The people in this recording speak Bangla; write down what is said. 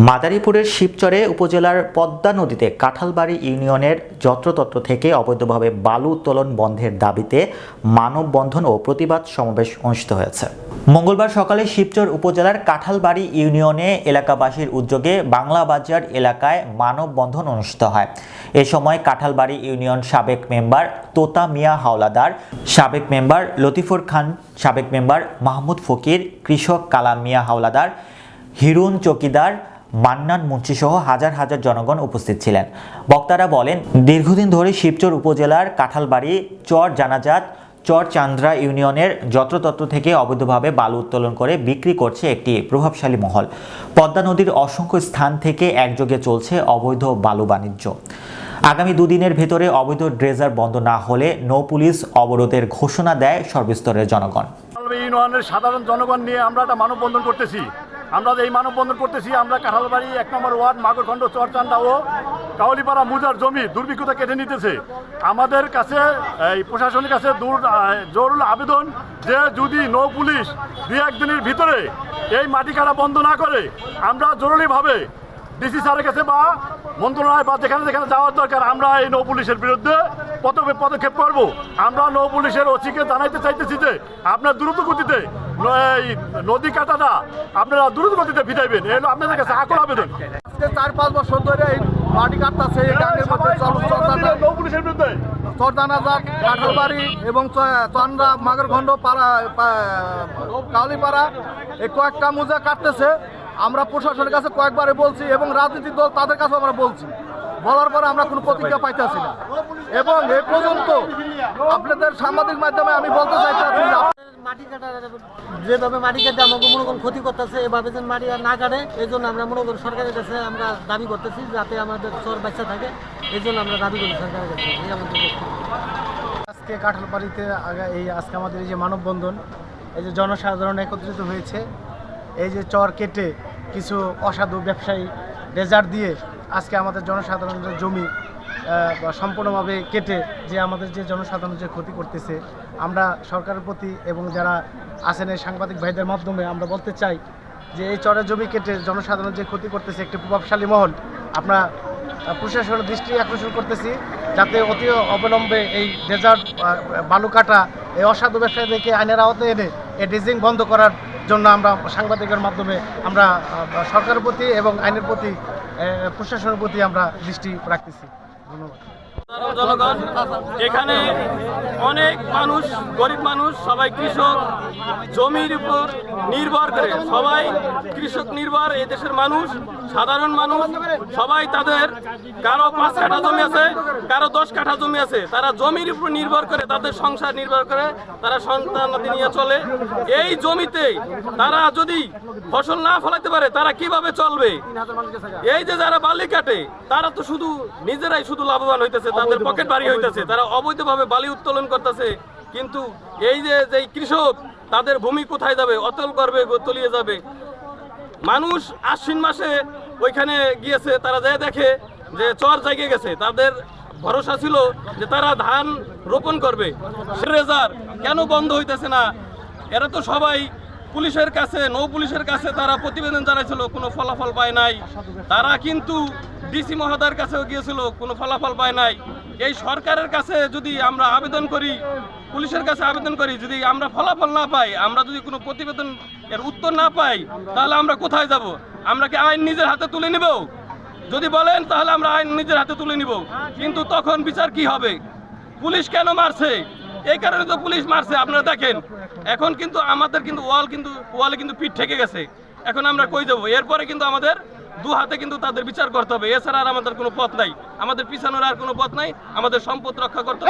মাদারীপুরের শিবচরে উপজেলার পদ্মা নদীতে কাঁঠালবাড়ি ইউনিয়নের যত্রতত্র থেকে অবৈধভাবে বালু উত্তোলন বন্ধের দাবিতে মানববন্ধন ও প্রতিবাদ সমাবেশ অনুষ্ঠিত হয়েছে। মঙ্গলবার সকালে শিবচর উপজেলার কাঁঠালবাড়ি ইউনিয়নে এলাকাবাসীর উদ্যোগে বাংলা বাজার এলাকায় মানববন্ধন অনুষ্ঠিত হয়। এ সময় কাঁঠালবাড়ি ইউনিয়ন সাবেক মেম্বার তোতা মিয়া হাওলাদার, সাবেক মেম্বার লতিফুর খান, সাবেক মেম্বার মাহমুদ ফকির, কৃষক কালাম মিয়া হাওলাদার, হিরুন চকিদার, মান্নান মুন্সি সহ হাজার হাজার জনগণ উপস্থিত ছিলেন। বক্তারা বলেন, দীর্ঘদিন ধরে শিবচর উপজেলার কাঁঠালবাড়ি, চর জানাজাত, চর চান্দ্রা ইউনিয়নের যত্রতত্র থেকে অবৈধভাবে বালু উত্তোলন করে বিক্রি করছে একটি প্রভাবশালী মহল। পদ্মা নদীর অসংখ্য স্থান থেকে একযোগে চলছে অবৈধ বালু বাণিজ্য। আগামী দুদিনের ভেতরে অবৈধ ড্রেজার বন্ধ না হলে নৌ পুলিশ অবরোধের ঘোষণা দেয় সর্বস্তরের জনগণ। ইউনিয়নের সাধারণ জনগণ নিয়ে আমরা একটা মানববন্ধন করতেছি। আমরা কাঁঠালবাড়ি ১ নম্বর ওয়ার্ড মাগরখণ্ড চরচান্দা ও কাউলিপাড়া মুজার জমি দুর্ভিক্ষতা কেটে নিতেছে। আমাদের কাছে এই প্রশাসনের কাছে জরুরি আবেদন যে যদি নৌ পুলিশ ২-১ দিনের ভিতরে এই মাটি কাটা বন্ধ না করে, আমরা জরুরিভাবে ডিসি স্যারের কাছে বা মন্ত্রণালয় বা যেখানে যেখানে যাওয়ার দরকার আমরা এই নৌ পুলিশের বিরুদ্ধে পদক্ষেপ করব। আমরা নৌ পুলিশের ওসিকে জানাইতে চাইতেছি যে আপনার দ্রুত গতিতে এই নদী কাটাটা আপনারা দ্রুত গতিতে ভিটাইবেন, এই আপনাদের কাছে আকুল আবেদন। ৪-৫ বছর ধরে এই মাটি কাটতেছে নৌ পুলিশের বিরুদ্ধে চরদানাজাত, কাঁঠালবাড়ি এবং চান্দ্রা, মাগরখণ্ড, কাউলিপাড়া এই কয়েকটা মুজা কাটতেছে। আমরা প্রশাসনের কাছে কয়েকবারে বলছি এবং রাজনৈতিক দল তাদের কাছে আমরা বলছি, বলার পরে আমরা কোনো প্রতিক্রিয়া পাইতেছি না। এবং এ পর্যন্ত আপনাদের সাংবাদিক মাধ্যমে আমি বলতে চাইতেছি মাটি কাটার যেভাবে মাটি কাটে আমাকে মনে করুন ক্ষতি করতেছে, এভাবে যেন মাটি আর না কাটে এই জন্য আমরা মনে করি সরকারের কাছে আমরা দাবি করতেছি যাতে আমাদের চর বাচ্চা থাকে, এই জন্য আমরা দাবি করি সরকারের কাছে। আজকে কাঁঠালবাড়িতে আজকে আমাদের এই যে মানববন্ধন, এই যে জনসাধারণ একত্রিত হয়েছে, এই যে চর কেটে কিছু অসাধু ব্যবসায়ী ডেজার্ট দিয়ে আজকে আমাদের জনসাধারণের জমি সম্পূর্ণভাবে কেটে যে আমাদের যে জনসাধারণ যে ক্ষতি করতেছে, আমরা সরকারের প্রতি এবং যারা আছেন এই সাংবাদিক ভাইদের মাধ্যমে আমরা বলতে চাই যে এই চরের জমি কেটে জনসাধারণ যে ক্ষতি করতেছে একটি প্রভাবশালী মহল, আমরা প্রশাসনের দৃষ্টি আকর্ষণ করতেছি যাতে অতি অবিলম্বে এই ডেজার্ট বালু কাটা এই অসাধু ব্যবসায়ীদেরকে আইনের আওতায় এনে এই ড্রেজিং বন্ধ করার জন্য আমরা সাংবাদিকের মাধ্যমে আমরা সরকারের প্রতি এবং আইনের প্রতি প্রশাসনের প্রতি আমরা দৃষ্টি রাখতেছি। ধন্যবাদ। জনগণ এখানে অনেক মানুষ, গরিব মানুষ, সবাই কৃষক, জমির উপর নির্ভর করে, সবাই কৃষক নির্ভর এই দেশের মানুষ, সাধারণ মানুষ সবাই তাদের কারো ৫ কাঠা জমি আছে, কারো ১০ কাঠা জমি আছে, তারা জমির উপর নির্ভর করে তাদের সংসার নির্ভর করে, তারা সন্তানাদি নিয়ে চলে। এই জমিতে তারা যদি ফসল না ফলাইতে পারে তারা কিভাবে চলবে? এই যে যারা বালি কাটে তারা তো শুধু নিজেরাই শুধু লাভবান হইতেছে, তাদের পকেট ভারী হইতেছে, তারা অবৈধভাবে বালি উত্তোলন করতেছে। কিন্তু এই যে কৃষক তাদের ভূমি কোথায় যাবে? অতল করবে, তলিয়ে যাবে। মানুষ আশ্বিন মাসে ওইখানে গিয়েছে, তারা যায় দেখে যে চর জায়গা গেছে, তাদের ভরসা ছিল যে তারা ধান রোপণ করবে। ট্রেজার কেন বন্ধ হইতেছে না? এরা তো সবাই পুলিশের কাছে, নৌ পুলিশের কাছে তারা প্রতিবেদন জানাইছিল, কোনো ফলাফল পায় নাই। তারা কিন্তু ডিসি মহোদয়ের কাছেও গিয়েছিল, কোনো ফলাফল পায় নাই। এই সরকারের কাছে যদি আমরা আবেদন করি, পুলিশের কাছে আবেদন করি, যদি আমরা ফলাফল না পাই, আমরা যদি কোনো প্রতিবেদন এর উত্তর না পাই, তাহলে আমরা কোথায় যাব? আমরা কি আইন নিজের হাতে তুলে নিব? যদি বলেন তাহলে আমরা আইন নিজের হাতে তুলে নিব, কিন্তু তখন বিচার কি হবে? পুলিশ কেন মারছে? এই কারণে তো পুলিশ মারছে। আপনারা দেখেন এখন কিন্তু আমাদের কিন্তু ওয়ালে কিন্তু পিঠ ঠেকে গেছে। এখন আমরা কই যাবো? এরপরে কিন্তু আমাদের দু হাতে কিন্তু তাদের বিচার করতে হবে, এছাড়া আর আমাদের কোনো পথ নাই, আমাদের পিছানোর আর কোনো পথ নাই, আমাদের সম্পদ রক্ষা করতে হবে।